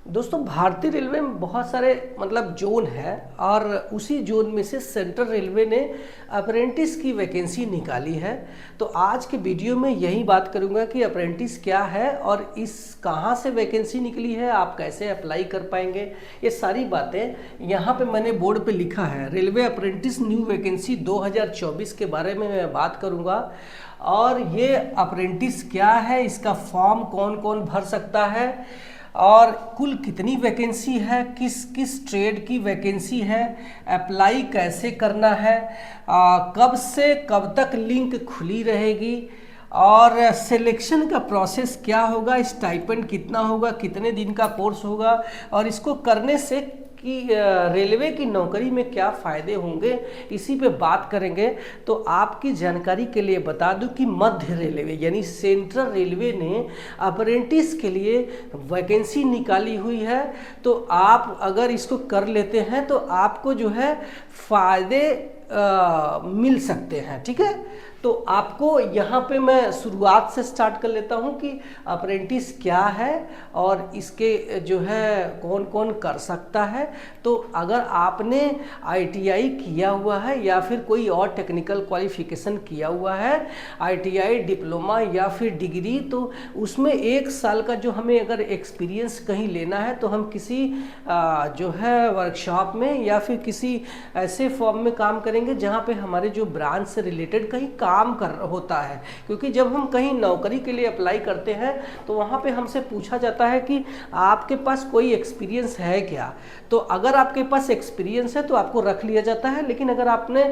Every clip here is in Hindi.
दोस्तों भारतीय रेलवे में बहुत सारे मतलब जोन है और उसी जोन में से सेंट्रल रेलवे ने अप्रेंटिस की वैकेंसी निकाली है। तो आज के वीडियो में यही बात करूंगा कि अप्रेंटिस क्या है और इस कहाँ से वैकेंसी निकली है, आप कैसे अप्लाई कर पाएंगे, ये सारी बातें यहाँ पे मैंने बोर्ड पे लिखा है। रेलवे अप्रेंटिस न्यू वैकेंसी 2024 के बारे में मैं बात करूँगा और ये अप्रेंटिस क्या है, इसका फॉर्म कौन कौन भर सकता है और कुल कितनी वैकेंसी है, किस किस ट्रेड की वैकेंसी है, अप्लाई कैसे करना है, कब से कब तक लिंक खुली रहेगी और सिलेक्शन का प्रोसेस क्या होगा, स्टाइपेंड कितना होगा, कितने दिन का कोर्स होगा और इसको करने से कि रेलवे की नौकरी में क्या फ़ायदे होंगे, इसी पे बात करेंगे। तो आपकी जानकारी के लिए बता दूं कि मध्य रेलवे यानी सेंट्रल रेलवे ने अप्रेंटिस के लिए वैकेंसी निकाली हुई है। तो आप अगर इसको कर लेते हैं तो आपको जो है फ़ायदे मिल सकते हैं। ठीक है, तो आपको यहाँ पे मैं शुरुआत से स्टार्ट कर लेता हूँ कि अप्रेंटिस क्या है और इसके जो है कौन कौन कर सकता है। तो अगर आपने आईटीआई किया हुआ है या फिर कोई और टेक्निकल क्वालिफिकेशन किया हुआ है, आईटीआई डिप्लोमा या फिर डिग्री, तो उसमें 1 साल का जो हमें अगर एक्सपीरियंस कहीं लेना है तो हम किसी जो है वर्कशॉप में या फिर किसी ऐसे फॉर्म में काम करेंगे जहाँ पे हमारे जो ब्रांच से रिलेटेड कहीं काम कर होता है। क्योंकि जब हम कहीं नौकरी के लिए अप्लाई करते हैं तो वहाँ पे हमसे पूछा जाता है कि आपके पास कोई एक्सपीरियंस है क्या। तो अगर आपके पास एक्सपीरियंस है तो आपको रख लिया जाता है, लेकिन अगर आपने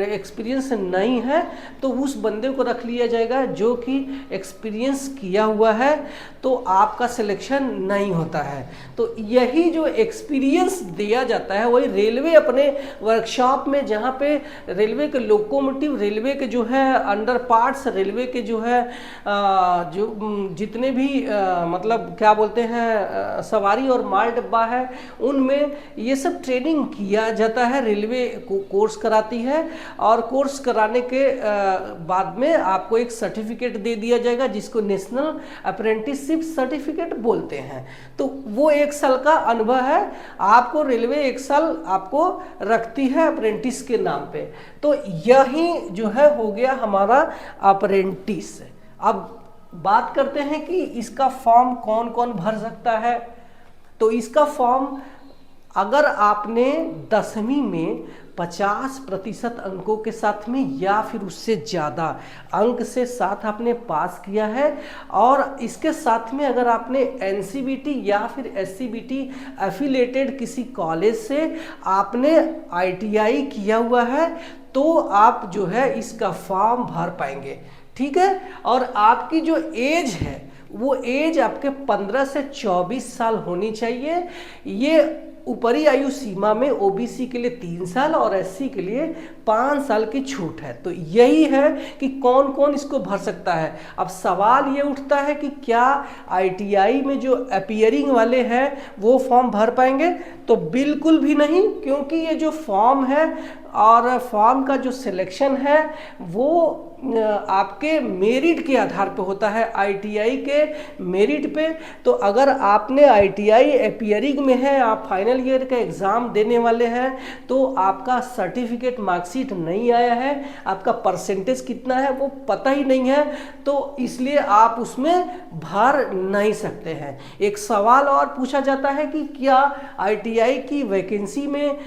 एक्सपीरियंस नहीं है तो उस बंदे को रख लिया जाएगा जो कि एक्सपीरियंस किया हुआ है, तो आपका सिलेक्शन नहीं होता है। तो यही जो एक्सपीरियंस दिया जाता है वही रेलवे अपने वर्कशॉप में, जहाँ पे रेलवे के लोकोमोटिव, रेलवे के जो है अंडर पार्ट्स, रेलवे के जो है जो जितने भी मतलब क्या बोलते हैं सवारी और माल डब्बा है, उनमें ये सब ट्रेनिंग किया जाता है। रेलवे कोर्स कराती है और कोर्स कराने के बाद में आपको एक सर्टिफिकेट दे दिया जाएगा जिसको नेशनल अप्रेंटिसशिप सर्टिफिकेट बोलते हैं। तो वो 1 साल का अनुभव है, आपको रेलवे 1 साल आपको रखती है अप्रेंटिस के नाम पे। तो यही जो है हो गया हमारा अप्रेंटिस। अब बात करते हैं कि इसका फॉर्म कौन कौन भर सकता है। तो इसका फॉर्म अगर आपने 10वीं में 50% अंकों के साथ में या फिर उससे ज़्यादा अंक से साथ आपने पास किया है और इसके साथ में अगर आपने एनसीबीटी या फिर एससीबीटी एफिलेटेड किसी कॉलेज से आपने आईटीआई किया हुआ है तो आप जो है इसका फॉर्म भर पाएंगे। ठीक है, और आपकी जो एज है वो एज आपके 15 से 24 साल होनी चाहिए। ये ऊपरी आयु सीमा में ओबीसी के लिए 3 साल और एससी के लिए 5 साल की छूट है। तो यही है कि कौन कौन इसको भर सकता है। अब सवाल ये उठता है कि क्या आईटीआई में जो अपीयरिंग वाले हैं वो फॉर्म भर पाएंगे? तो बिल्कुल भी नहीं, क्योंकि ये जो फॉर्म है और फॉर्म का जो सिलेक्शन है वो आपके मेरिट के आधार पे होता है, आईटीआई के मेरिट पे। तो अगर आपने आईटीआई अपीयरिंग में है, आप फाइनल ईयर का एग्ज़ाम देने वाले हैं, तो आपका सर्टिफिकेट मार्कशीट नहीं आया है, आपका परसेंटेज कितना है वो पता ही नहीं है, तो इसलिए आप उसमें भर नहीं सकते हैं। एक सवाल और पूछा जाता है कि क्या आईटीआई की वैकेंसी में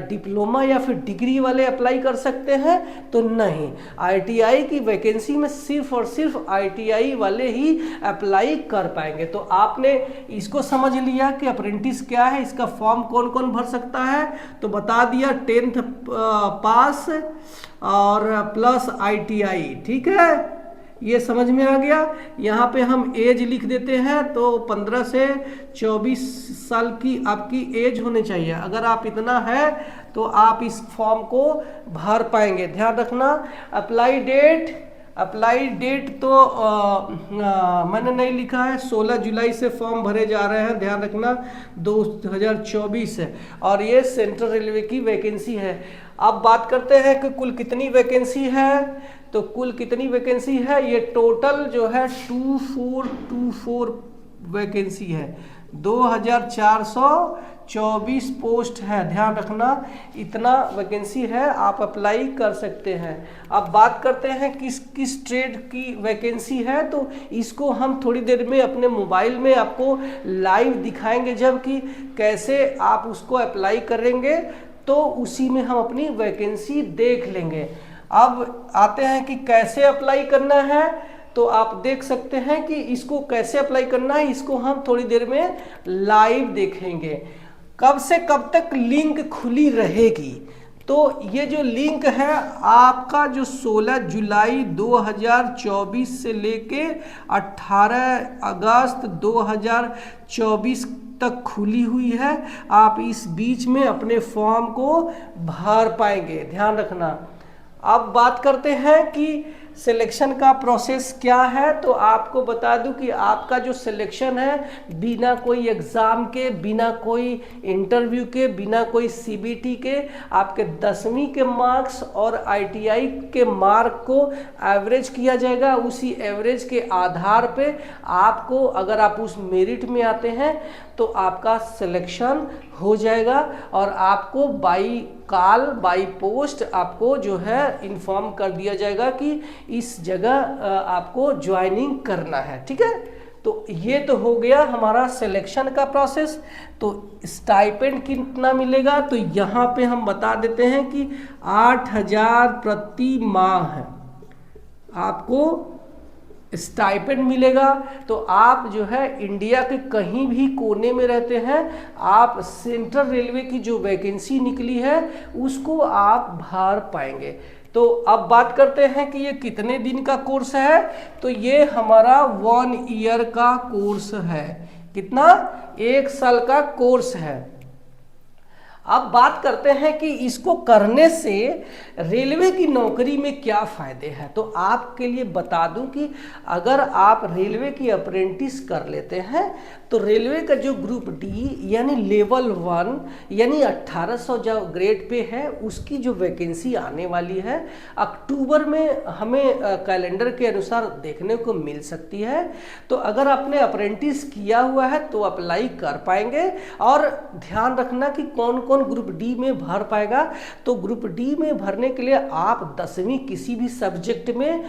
डिप्लोमा या फिर डिग्री वाले अप्लाई कर सकते हैं? तो नहीं, आईटीआई की वैकेंसी में सिर्फ और सिर्फ आईटीआई वाले ही अप्लाई कर पाएंगे। तो आपने इसको समझ लिया कि अप्रेंटिस क्या है, इसका फॉर्म कौन कौन भर सकता है। तो बता दिया 10th पास और प्लस आईटीआई। ठीक है, ये समझ में आ गया। यहाँ पे हम एज लिख देते हैं, तो 15 से 24 साल की आपकी एज होनी चाहिए। अगर आप इतना है तो आप इस फॉर्म को भर पाएंगे। ध्यान रखना, अप्लाई डेट तो मैंने नहीं लिखा है, 16 जुलाई से फॉर्म भरे जा रहे हैं, ध्यान रखना 2024 है और ये सेंट्रल रेलवे की वैकेंसी है। अब बात करते हैं कि कुल कितनी वैकेंसी है। तो कुल कितनी वैकेंसी है, ये टोटल जो है 2424 वैकेंसी है। 2424 पोस्ट है, ध्यान रखना इतना वैकेंसी है, आप अप्लाई कर सकते हैं। अब बात करते हैं किस किस ट्रेड की वैकेंसी है, तो इसको हम थोड़ी देर में अपने मोबाइल में आपको लाइव दिखाएंगे, जबकि कैसे आप उसको अप्लाई करेंगे तो उसी में हम अपनी वैकेंसी देख लेंगे। अब आते हैं कि कैसे अप्लाई करना है, तो आप देख सकते हैं कि इसको कैसे अप्लाई करना है, इसको हम थोड़ी देर में लाइव देखेंगे। कब से कब तक लिंक खुली रहेगी, तो ये जो लिंक है आपका जो 16 जुलाई 2024 से लेके 18 अगस्त 2024 तक खुली हुई है। आप इस बीच में अपने फॉर्म को भर पाएंगे, ध्यान रखना। अब बात करते हैं कि सिलेक्शन का प्रोसेस क्या है, तो आपको बता दूं कि आपका जो सिलेक्शन है बिना कोई एग्ज़ाम के, बिना कोई इंटरव्यू के, बिना कोई सीबीटी के, आपके 10वीं के मार्क्स और आईटीआई के मार्क को एवरेज किया जाएगा। उसी एवरेज के आधार पे आपको, अगर आप उस मेरिट में आते हैं तो आपका सिलेक्शन हो जाएगा और आपको बाई कॉल बाई पोस्ट आपको जो है इन्फॉर्म कर दिया जाएगा कि इस जगह आपको ज्वाइनिंग करना है, ठीक है। तो ये तो हो गया हमारा सिलेक्शन का प्रोसेस। तो स्टाइपेंड कितना मिलेगा, तो यहाँ पे हम बता देते हैं कि 8,000 प्रति माह है आपको स्टाइपेंड मिलेगा। तो आप जो है इंडिया के कहीं भी कोने में रहते हैं, आप सेंट्रल रेलवे की जो वैकेंसी निकली है उसको आप भर पाएंगे। तो अब बात करते हैं कि ये कितने दिन का कोर्स है, तो ये हमारा 1 ईयर का कोर्स है। कितना? 1 साल का कोर्स है। अब बात करते हैं कि इसको करने से रेलवे की नौकरी में क्या फ़ायदे हैं। तो आपके लिए बता दूं कि अगर आप रेलवे की अप्रेंटिस कर लेते हैं तो रेलवे का जो ग्रुप डी यानी लेवल 1 यानी 1800 जो ग्रेड पे है उसकी जो वैकेंसी आने वाली है अक्टूबर में हमें कैलेंडर के अनुसार देखने को मिल सकती है। तो अगर आपने अप्रेंटिस किया हुआ है तो अप्लाई कर पाएंगे। और ध्यान रखना कि कौन कौन ग्रुप डी में भर पाएगा। तो ग्रुप डी में भरने के लिए आप 10वीं किसी भी सब्जेक्ट में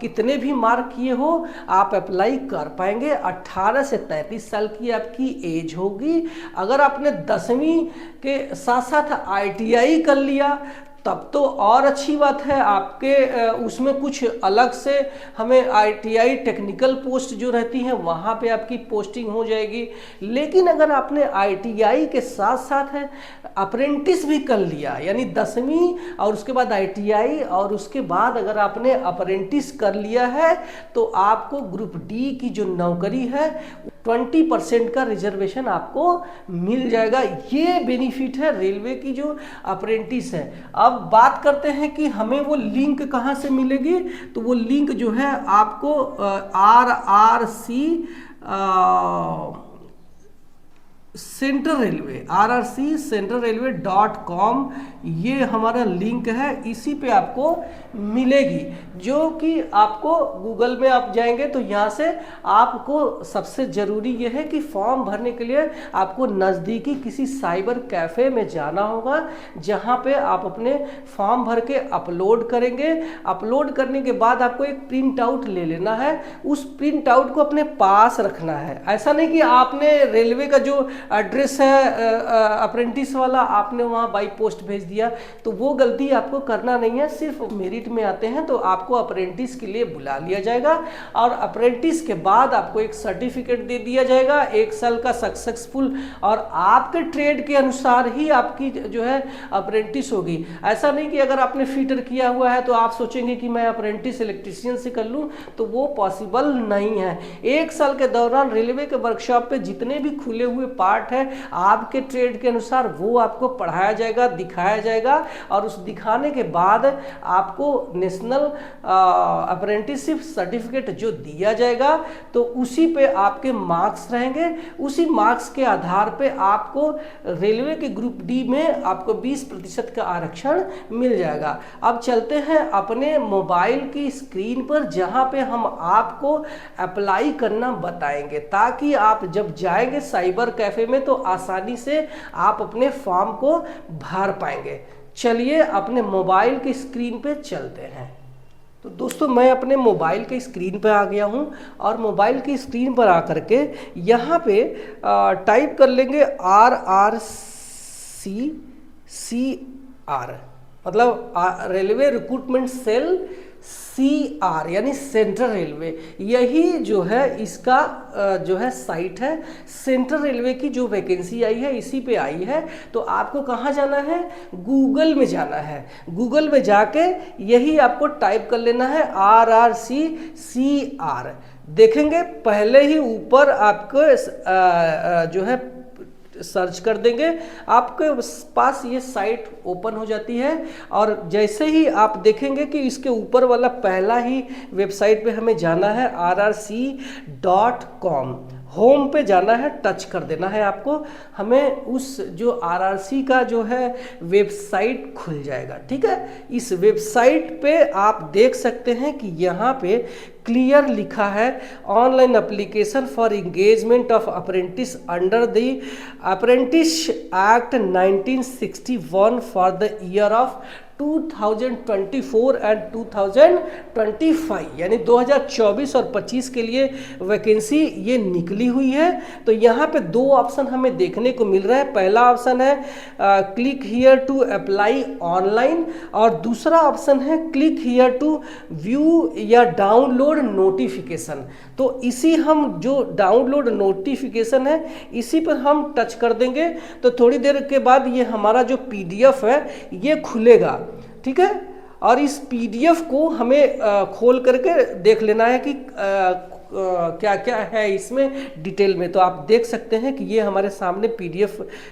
कितने भी मार्क किए हो आप अप्लाई कर पाएंगे। 18 से 33 साल की आपकी एज होगी। अगर आपने 10वीं के साथ साथ ITI कर लिया तब तो और अच्छी बात है। आपके उसमें कुछ अलग से हमें ITI टेक्निकल पोस्ट जो रहती हैं वहाँ पे आपकी पोस्टिंग हो जाएगी। लेकिन अगर आपने ITI के साथ साथ है अप्रेंटिस भी कर लिया यानी 10वीं और उसके बाद ITI और उसके बाद अगर आपने अप्रेंटिस कर लिया है तो आपको ग्रुप डी की जो नौकरी है 20% का रिजर्वेशन आपको मिल जाएगा। ये बेनिफिट है रेलवे की जो अप्रेंटिस है। अब बात करते हैं कि हमें वो लिंक कहाँ से मिलेगी। तो वो लिंक जो है आपको RRC सेंट्रल रेलवे rrccentralrailway.com ये हमारा लिंक है। इसी पे आपको मिलेगी जो कि आपको गूगल में आप जाएंगे तो यहाँ से आपको सबसे ज़रूरी ये है कि फॉर्म भरने के लिए आपको नज़दीकी किसी साइबर कैफ़े में जाना होगा जहाँ पे आप अपने फॉर्म भर के अपलोड करेंगे। अपलोड करने के बाद आपको एक प्रिंट आउट ले लेना है। उस प्रिंट आउट को अपने पास रखना है। ऐसा नहीं कि आपने रेलवे का जो एड्रेस है अप्रेंटिस वाला आपने वहाँ बाई पोस्ट भेज दिया, तो वो गलती आपको करना नहीं है। सिर्फ मेरिट में आते हैं तो आपको अप्रेंटिस के लिए बुला लिया जाएगा और अप्रेंटिस के बाद आपको एक सर्टिफिकेट दे दिया जाएगा 1 साल का सक्सेसफुल, और आपके ट्रेड के अनुसार ही आपकी जो है अप्रेंटिस होगी। ऐसा नहीं कि अगर आपने फिटर किया हुआ है तो आप सोचेंगे कि मैं अप्रेंटिस इलेक्ट्रीशियन से कर लूँ, तो वो पॉसिबल नहीं है। 1 साल के दौरान रेलवे के वर्कशॉप पे जितने भी खुले हुए पार्ट पार्ट है, आपके ट्रेड के अनुसार वो आपको पढ़ाया जाएगा, दिखाया जाएगा, और उस दिखाने के बाद आपको नेशनल अप्रेंटिसशिप सर्टिफिकेट जो दिया जाएगा, तो उसी पे आपके मार्क्स रहेंगे। उसी मार्क्स के आधार पे आपको रेलवे के ग्रुप डी में आपको 20% का आरक्षण मिल जाएगा। अब चलते हैं अपने मोबाइल की स्क्रीन पर, जहां पे हम आपको अप्लाई करना बताएंगे, ताकि आप जब जाएंगे साइबर कैफे में तो आसानी से आप अपने फॉर्म को भर पाएंगे। चलिए अपने मोबाइल की स्क्रीन पे चलते हैं। तो दोस्तों मैं अपने मोबाइल के स्क्रीन पर आ गया हूं, और मोबाइल की स्क्रीन पर आकर के यहाँ पे टाइप कर लेंगे RRCCR, मतलब रेलवे रिक्रूटमेंट सेल CR यानी सेंट्रल रेलवे। यही जो है इसका जो है साइट है, सेंट्रल रेलवे की जो वैकेंसी आई है इसी पे आई है। तो आपको कहाँ जाना है, गूगल में जाना है। गूगल में जाके यही आपको टाइप कर लेना है RRCCR। देखेंगे पहले ही ऊपर आपको जो है सर्च कर देंगे, आपके पास ये साइट ओपन हो जाती है। और जैसे ही आप देखेंगे कि इसके ऊपर वाला पहला ही वेबसाइट पे हमें जाना है rrc.com, होम पे जाना है, टच कर देना है आपको। हमें उस जो आरआरसी का जो है वेबसाइट खुल जाएगा। ठीक है, इस वेबसाइट पे आप देख सकते हैं कि यहाँ पे क्लियर लिखा है online application for engagement of apprentice under the apprentice act 1961 for the year of 2024 and 2025, यानी 2024 और 25 के लिए वैकेंसी ये निकली हुई है। तो यहाँ पे दो ऑप्शन हमें देखने को मिल रहा है। पहला ऑप्शन है click here to apply online, और दूसरा ऑप्शन है क्लिक हियर टू व्यू या डाउनलोड नोटिफिकेशन। तो इसी हम जो डाउनलोड नोटिफिकेशन है इसी पर हम टच कर देंगे, तो थोड़ी देर के बाद ये हमारा जो PDF है ये खुलेगा। ठीक है, और इस PDF को हमें खोल करके देख लेना है कि क्या क्या है इसमें डिटेल में। तो आप देख सकते हैं कि ये हमारे सामने PDF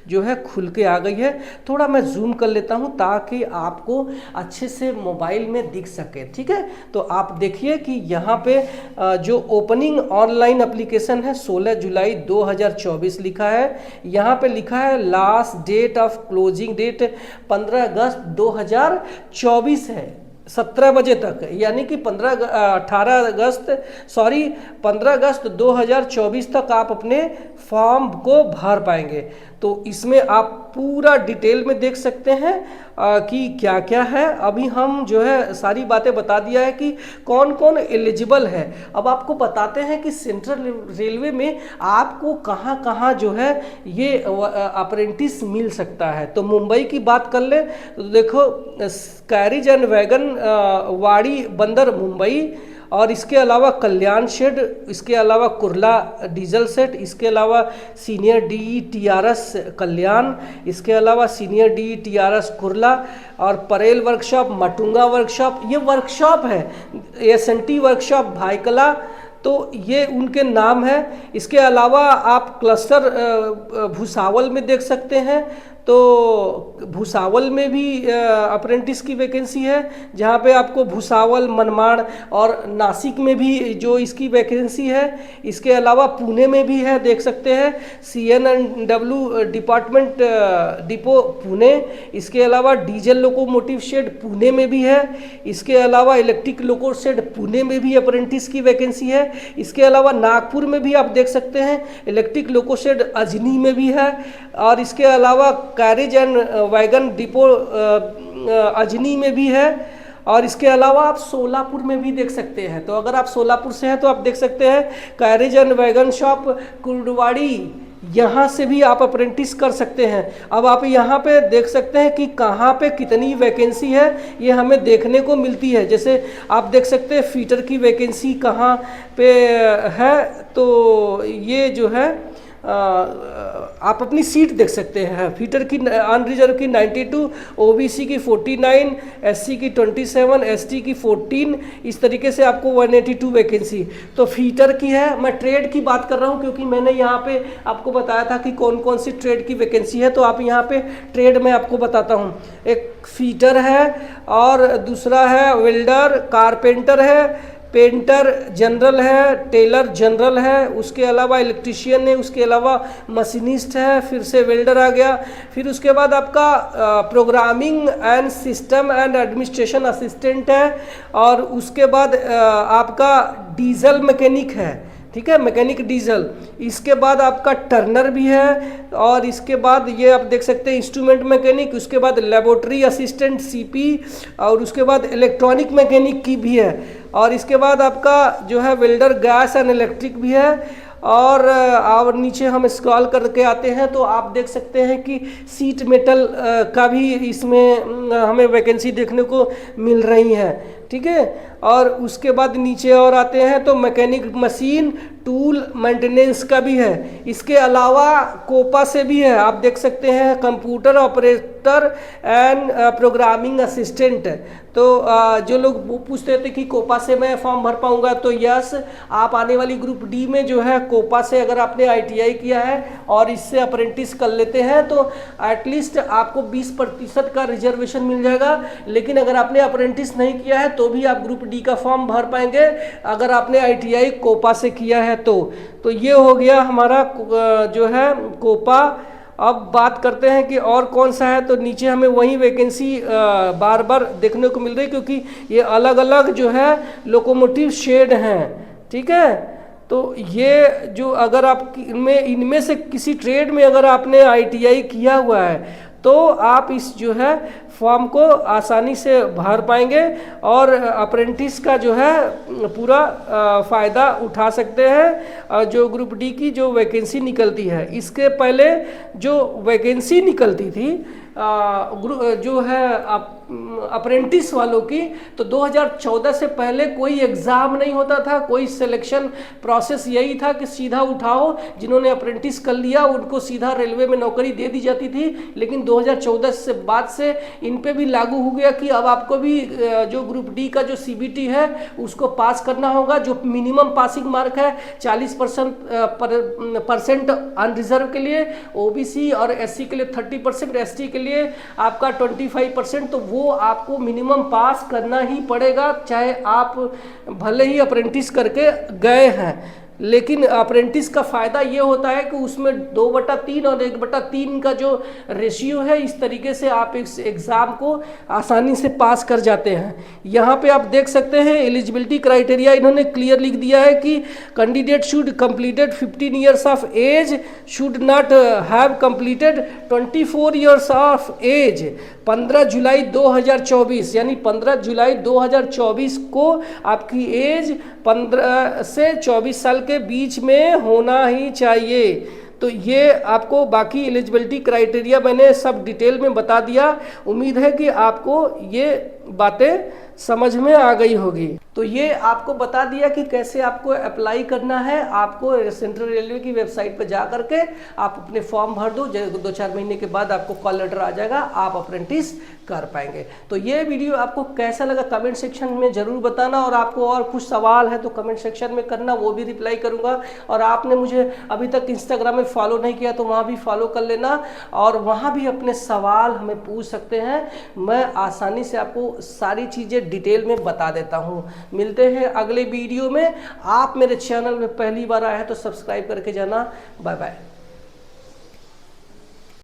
जो है खुल के आ गई है। थोड़ा मैं जूम कर लेता हूं ताकि आपको अच्छे से मोबाइल में दिख सके। ठीक है, तो आप देखिए कि यहाँ पे जो ओपनिंग ऑनलाइन एप्लीकेशन है 16 जुलाई 2024 लिखा है। यहाँ पे लिखा है last date of closing date 15 अगस्त 2024 है, 17 बजे तक, यानी कि 15 अगस्त 2024 तक आप अपने फॉर्म को भर पाएंगे। तो इसमें आप पूरा डिटेल में देख सकते हैं कि क्या क्या है। अभी हम जो है सारी बातें बता दिया है कि कौन कौन एलिजिबल है। अब आपको बताते हैं कि सेंट्रल रेलवे में आपको कहाँ कहाँ जो है ये अप्रेंटिस मिल सकता है। तो मुंबई की बात कर ले तो देखो कैरिज एंड वैगन वाड़ी बंदर मुंबई, और इसके अलावा कल्याण शेड, इसके अलावा कुर्ला डीजल सेट, इसके अलावा सीनियर DE TRS कल्याण, इसके अलावा सीनियर DE TRS कुर्ला, और परेल वर्कशॉप, मटुंगा वर्कशॉप, ये वर्कशॉप है, SNT वर्कशॉप भाईकला, तो ये उनके नाम है। इसके अलावा आप क्लस्टर भुसावल में देख सकते हैं। तो भुसावल में भी अप्रेंटिस की वैकेंसी है, जहाँ पे आपको भुसावल, मनमाड़ और नासिक में भी जो इसकी वैकेंसी है। इसके अलावा पुणे में भी है, देख सकते हैं CNW डिपार्टमेंट डिपो पुणे। इसके अलावा डीजल लोकोमोटिव शेड पुणे में भी है। इसके अलावा इलेक्ट्रिक लोको शेड पुणे में भी अप्रेंटिस की वैकेंसी है। इसके अलावा नागपुर में भी आप देख सकते हैं इलेक्ट्रिक लोको शेड अजनी में भी है। और इसके अलावा carriage and wagon depot Ajni में भी है। और इसके अलावा आप सोलापुर में भी देख सकते हैं। तो अगर आप सोलापुर से हैं तो आप देख सकते हैं कैरेज एंड वैगन शॉप कुर्डवाड़ी, यहाँ से भी आप अप्रेंटिस कर सकते हैं। अब आप यहाँ पे देख सकते हैं कि कहाँ पे कितनी वैकेंसी है, ये हमें देखने को मिलती है। जैसे आप देख सकते हैं फीटर की वैकेंसी कहाँ पे है, तो ये जो है आप अपनी सीट देख सकते हैं। फीटर की अनरिजर्व की 92, ओबीसी की 49, एससी की 27, एसटी की 14, इस तरीके से आपको 182 वैकेंसी तो फीटर की है। मैं ट्रेड की बात कर रहा हूं क्योंकि मैंने यहाँ पे आपको बताया था कि कौन कौन सी ट्रेड की वैकेंसी है, तो आप यहाँ पे ट्रेड में आपको बताता हूँ। एक फीटर है और दूसरा है वेल्डर, कारपेंटर है, पेंटर जनरल है, टेलर जनरल है, उसके अलावा इलेक्ट्रीशियन है, उसके अलावा मशीनिस्ट है, फिर से वेल्डर आ गया। फिर उसके बाद आपका programming and system and administration assistant है, और उसके बाद आपका डीजल मैकेनिक है, ठीक है, मैकेनिक डीजल। इसके बाद आपका टर्नर भी है, और इसके बाद ये आप देख सकते हैं इंस्ट्रूमेंट मैकेनिक, उसके बाद लेबोरेटरी असिस्टेंट सीपी, और उसके बाद इलेक्ट्रॉनिक मैकेनिक की भी है, और इसके बाद आपका जो है वेल्डर गैस एंड इलेक्ट्रिक भी है। और नीचे हम स्क्रॉल करके आते हैं तो आप देख सकते हैं कि सीट मेटल का भी इसमें हमें वैकेंसी देखने को मिल रही है, ठीक है। और उसके बाद नीचे और आते हैं तो मैकेनिक मशीन टूल मेंटेनेंस का भी है। इसके अलावा कोपा से भी है, आप देख सकते हैं computer operator and programming assistant. तो जो लोग पूछते थे कि कोपा से मैं फॉर्म भर पाऊंगा, तो यस, आप आने वाली ग्रुप डी में जो है कोपा से अगर आपने आईटीआई किया है और इससे अप्रेंटिस कर लेते हैं तो एटलीस्ट आपको 20% का रिजर्वेशन मिल जाएगा। लेकिन अगर आपने अप्रेंटिस नहीं किया है तो भी आप ग्रुप डी का फॉर्म भर पाएंगे अगर आपने आईटीआई कोपा से किया है तो ये हो गया हमारा जो है कोपा। अब बात करते हैं कि और कौन सा है, तो नीचे हमें वही वैकेंसी बार बार देखने को मिल रही है क्योंकि ये अलग अलग जो है लोकोमोटिव शेड हैं, ठीक है। तो ये जो अगर आप इनमें से किसी ट्रेड में अगर आपने आईटीआई किया हुआ है तो आप इस जो है फॉर्म को आसानी से भर पाएंगे और अप्रेंटिस का जो है पूरा फ़ायदा उठा सकते हैं जो ग्रुप डी की जो वैकेंसी निकलती है। इसके पहले जो वैकेंसी निकलती थी जो है अप्रेंटिस वालों की, तो 2014 से पहले कोई एग्ज़ाम नहीं होता था, कोई सिलेक्शन प्रोसेस यही था कि सीधा उठाओ, जिन्होंने अप्रेंटिस कर लिया उनको सीधा रेलवे में नौकरी दे दी जाती थी। लेकिन 2014 से बाद से इन पे भी लागू हो गया कि अब आपको भी जो ग्रुप डी का जो सीबीटी है उसको पास करना होगा। जो मिनिमम पासिंग मार्क है 40% अनरिजर्व के लिए, ओबीसी और एससी के लिए 30%, एसटी के लिए आपका 25%, तो वो आपको मिनिमम पास करना ही पड़ेगा, चाहे आप भले ही अप्रेंटिस करके गए हैं। लेकिन अप्रेंटिस का फ़ायदा ये होता है कि उसमें 2/3 और 1/3 का जो रेशियो है, इस तरीके से आप इस एग्ज़ाम को आसानी से पास कर जाते हैं। यहाँ पे आप देख सकते हैं एलिजिबिलिटी क्राइटेरिया इन्होंने क्लियर लिख दिया है कि candidate should completed 15 years of age, should not have completed 24 years of age. 15 जुलाई 2024 यानी 15 जुलाई 2024 को आपकी एज 15 से 24 साल के बीच में होना ही चाहिए। तो ये आपको बाकी एलिजिबिलिटी क्राइटेरिया मैंने सब डिटेल में बता दिया। उम्मीद है कि आपको ये बातें समझ में आ गई होगी। तो ये आपको बता दिया कि कैसे आपको अप्लाई करना है। आपको सेंट्रल रेलवे की वेबसाइट पर जा करके आप अपने फॉर्म भर दो, 2-4 महीने के बाद आपको कॉल लेटर आ जाएगा, आप अप्रेंटिस कर पाएंगे। तो ये वीडियो आपको कैसा लगा कमेंट सेक्शन में ज़रूर बताना, और आपको और कुछ सवाल है तो कमेंट सेक्शन में करना, वो भी रिप्लाई करूँगा। और आपने मुझे अभी तक इंस्टाग्राम में फॉलो नहीं किया तो वहाँ भी फॉलो कर लेना, और वहाँ भी अपने सवाल हमें पूछ सकते हैं। मैं आसानी से आपको सारी चीज़ें डिटेल में बता देता हूँ। मिलते हैं अगले वीडियो में। आप मेरे चैनल में पहली बार आए हैं तो सब्सक्राइब करके जाना। Bye bye.